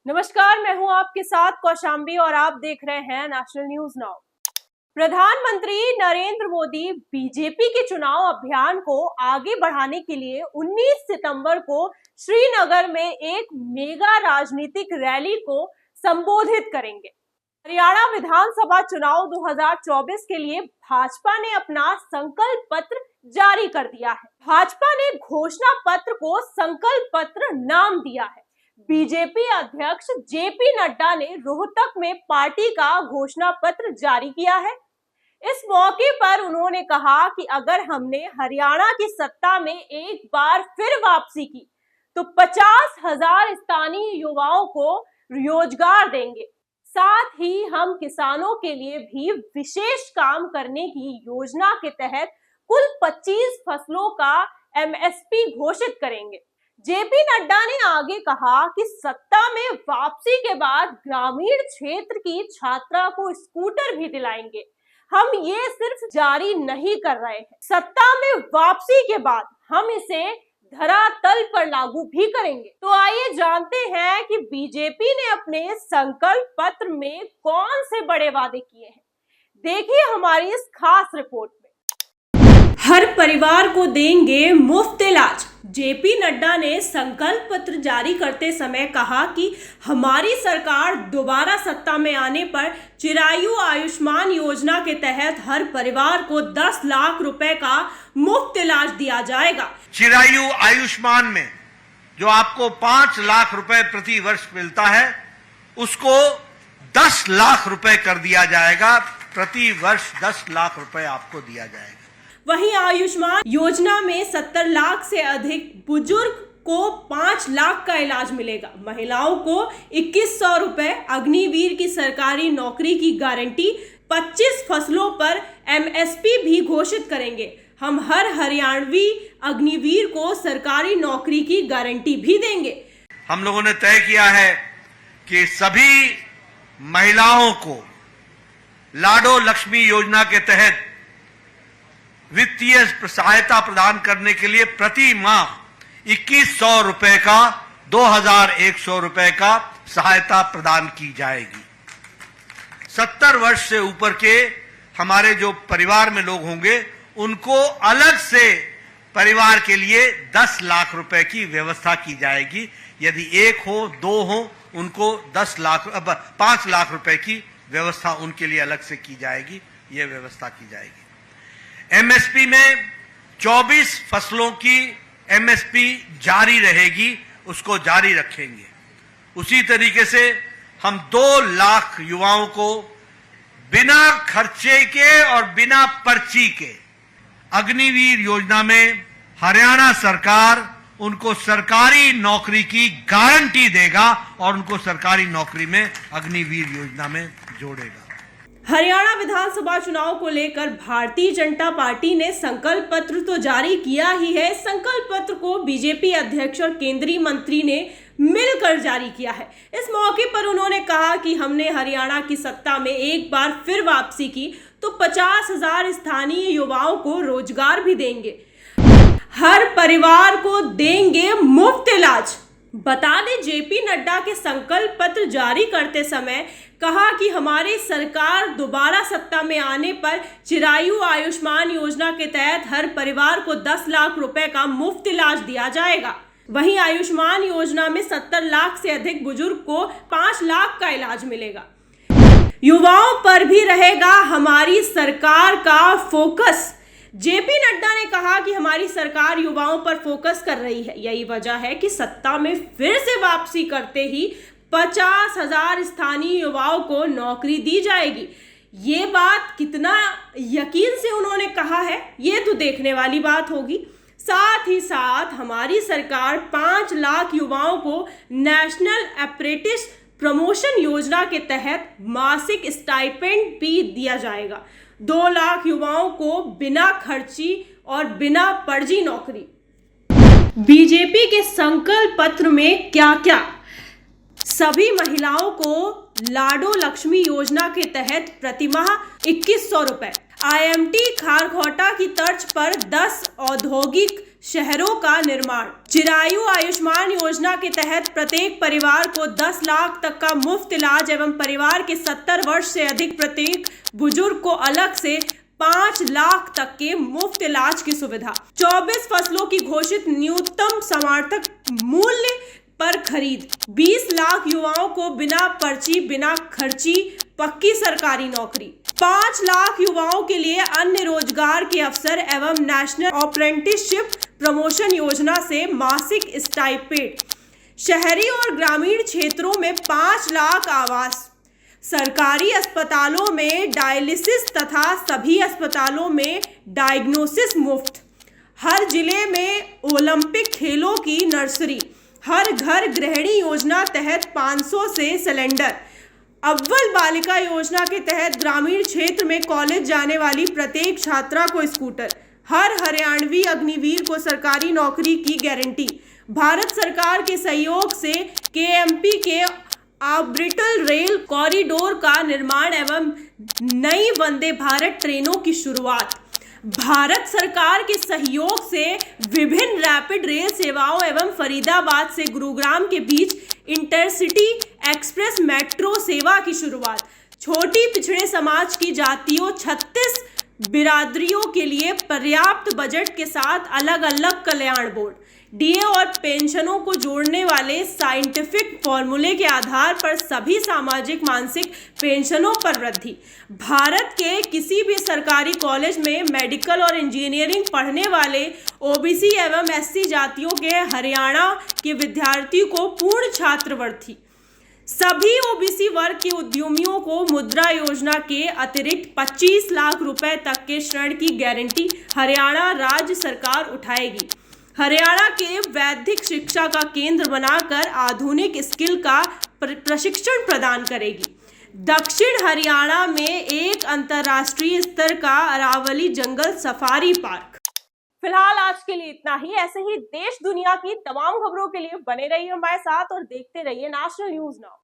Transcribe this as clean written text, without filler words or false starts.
नमस्कार, मैं हूं आपके साथ कौशाम्बी और आप देख रहे हैं नेशनल न्यूज नाउ। प्रधानमंत्री नरेंद्र मोदी बीजेपी के चुनाव अभियान को आगे बढ़ाने के लिए 19 सितंबर को श्रीनगर में एक मेगा राजनीतिक रैली को संबोधित करेंगे। हरियाणा विधानसभा चुनाव 2024 के लिए भाजपा ने अपना संकल्प पत्र जारी कर दिया है। भाजपा ने घोषणा पत्र को संकल्प पत्र नाम दिया है। बीजेपी अध्यक्ष जेपी नड्डा ने रोहतक में पार्टी का घोषणा पत्र जारी किया है। इस मौके पर उन्होंने कहा कि अगर हमने हरियाणा की सत्ता में एक बार फिर वापसी की तो 50,000 स्थानीय युवाओं को रोजगार देंगे। साथ ही हम किसानों के लिए भी विशेष काम करने की योजना के तहत कुल 25 फसलों का एमएसपी घोषित करेंगे। जेपी नड्डा ने आगे कहा कि सत्ता में वापसी के बाद ग्रामीण क्षेत्र की छात्रा को स्कूटर भी दिलाएंगे। हम ये सिर्फ जारी नहीं कर रहे हैं, सत्ता में वापसी के बाद हम इसे धरातल पर लागू भी करेंगे। तो आइए जानते हैं कि बीजेपी ने अपने संकल्प पत्र में कौन से बड़े वादे किए हैं। देखिए हमारी इस खास रिपोर्ट में। हर परिवार को देंगे मुफ्त इलाज। जेपी नड्डा ने संकल्प पत्र जारी करते समय कहा कि हमारी सरकार दोबारा सत्ता में आने पर चिरायु आयुष्मान योजना के तहत हर परिवार को 10 लाख रुपए का मुफ्त इलाज दिया जाएगा। चिरायु आयुष्मान में जो आपको 5 लाख रुपए प्रति वर्ष मिलता है, उसको 10 लाख रुपए कर दिया जाएगा। प्रति वर्ष 10 लाख रुपए आपको दिया जाएगा। वहीं आयुष्मान योजना में 70 लाख से अधिक बुजुर्ग को 5 लाख का इलाज मिलेगा। महिलाओं को 2100 रुपए, अग्निवीर की सरकारी नौकरी की गारंटी, 25 फसलों पर एमएसपी भी घोषित करेंगे। हम हर हरियाणवी अग्निवीर को सरकारी नौकरी की गारंटी भी देंगे। हम लोगों ने तय किया है कि सभी महिलाओं को लाडो लक्ष्मी योजना के तहत वित्तीय सहायता प्रदान करने के लिए प्रति माह 2100 रुपए का 2100 रुपए का सहायता प्रदान की जाएगी। 70 वर्ष से ऊपर के हमारे जो परिवार में लोग होंगे, उनको अलग से परिवार के लिए 10 लाख रुपए की व्यवस्था की जाएगी। यदि एक हो, दो हो, उनको 5 लाख रुपए की व्यवस्था उनके लिए अलग से की जाएगी। यह व्यवस्था की जाएगी। एमएसपी में 24 फसलों की एमएसपी जारी रहेगी, उसको जारी रखेंगे। उसी तरीके से हम 2 लाख युवाओं को बिना खर्चे के और बिना पर्ची के अग्निवीर योजना में हरियाणा सरकार उनको सरकारी नौकरी की गारंटी देगा और उनको सरकारी नौकरी में अग्निवीर योजना में जोड़ेगा। हरियाणा विधानसभा चुनाव को लेकर भारतीय जनता पार्टी ने संकल्प पत्र तो जारी किया ही है। संकल्प पत्र को बीजेपी अध्यक्ष और केंद्रीय मंत्री ने मिलकर जारी किया है। इस मौके पर उन्होंने कहा कि हमने हरियाणा की सत्ता में एक बार फिर वापसी की तो 50,000 स्थानीय युवाओं को रोजगार भी देंगे। हर परिवार को देंगे मुफ्त इलाज। बता दें, जेपी नड्डा के संकल्प पत्र जारी करते समय कहा कि हमारी सरकार दोबारा सत्ता में आने पर चिरायु आयुष्मान योजना के तहत हर परिवार को 10 लाख रुपए का मुफ्त इलाज दिया जाएगा। वहीं आयुष्मान योजना में 70 लाख से अधिक बुजुर्ग को 5 लाख का इलाज मिलेगा। युवाओं पर भी रहेगा हमारी सरकार का फोकस। जेपी नड्डा ने कहा कि हमारी सरकार युवाओं पर फोकस कर रही है। यही वजह है कि सत्ता में फिर से वापसी करते ही 50,000 स्थानीय युवाओं को नौकरी दी जाएगी। ये बात कितना यकीन से उन्होंने कहा है, ये तो देखने वाली बात होगी। साथ ही साथ हमारी सरकार 5 लाख युवाओं को नेशनल अप्रेंटिस प्रमोशन योजना के तहत मासिक स्टाइपेंड भी दिया जाएगा। 2 लाख युवाओं को बिना खर्ची और बिना फर्जी नौकरी। बीजेपी के संकल्प पत्र में क्या क्या? सभी महिलाओं को लाडो लक्ष्मी योजना के तहत प्रतिमाह 2100 रुपए, IMT खारखोटा की तर्ज पर 10 औद्योगिक शहरों का निर्माण। चिरायु आयुष्मान योजना के तहत प्रत्येक परिवार को 10 लाख तक का मुफ्त इलाज एवं परिवार के 70 वर्ष से अधिक प्रत्येक बुजुर्ग को अलग से 5 लाख तक के मुफ्त इलाज की सुविधा। 24 फसलों की घोषित न्यूनतम समर्थक मूल्य पर खरीद। 20 लाख युवाओं को बिना पर्ची बिना खर्ची पक्की सरकारी नौकरी। 5 लाख युवाओं के लिए अन्य रोजगार के अवसर एवं नेशनल अप्रेंटिसशिप प्रमोशन योजना से मासिक स्टाइपेंड। शहरी और ग्रामीण क्षेत्रों में 5 लाख आवास। सरकारी अस्पतालों में डायलिसिस तथा सभी अस्पतालों में डायग्नोसिस मुफ्त। हर जिले में ओलंपिक खेलों की नर्सरी। हर घर गृहिणी योजना तहत 500 से सिलेंडर। अव्वल बालिका योजना के तहत ग्रामीण क्षेत्र में कॉलेज जाने वाली प्रत्येक छात्रा को स्कूटर। हर हरियाणवी अग्निवीर को सरकारी नौकरी की गारंटी। भारत सरकार के सहयोग से केएमपी के ऑर्बिटल रेल कॉरिडोर का निर्माण एवं नई वंदे भारत ट्रेनों की शुरुआत। भारत सरकार के सहयोग से विभिन्न रैपिड रेल सेवाओं एवं फरीदाबाद से गुरुग्राम के बीच इंटरसिटी एक्सप्रेस मेट्रो सेवा की शुरुआत। छोटी पिछड़े समाज की जातियों 36 बिरादरियों के लिए पर्याप्त बजट के साथ अलग अलग कल्याण बोर्ड। डीए और पेंशनों को जोड़ने वाले साइंटिफिक फॉर्मूले के आधार पर सभी सामाजिक मानसिक पेंशनों पर वृद्धि। भारत के किसी भी सरकारी कॉलेज में मेडिकल और इंजीनियरिंग पढ़ने वाले ओबीसी एवं एससी जातियों के हरियाणा के विद्यार्थियों को पूर्ण छात्रवृत्ति। सभी ओबीसी वर्ग के उद्यमियों को मुद्रा योजना के अतिरिक्त 25 लाख रुपए तक के ऋण की गारंटी हरियाणा राज्य सरकार उठाएगी। हरियाणा के वैदिक शिक्षा का केंद्र बनाकर आधुनिक स्किल का प्रशिक्षण प्रदान करेगी। दक्षिण हरियाणा में एक अंतर्राष्ट्रीय स्तर का अरावली जंगल सफारी पार्क। फिलहाल आज के लिए इतना ही। ऐसे ही देश दुनिया की तमाम खबरों के लिए बने रहिए हमारे साथ और देखते रहिए नेशनल न्यूज़ नाउ।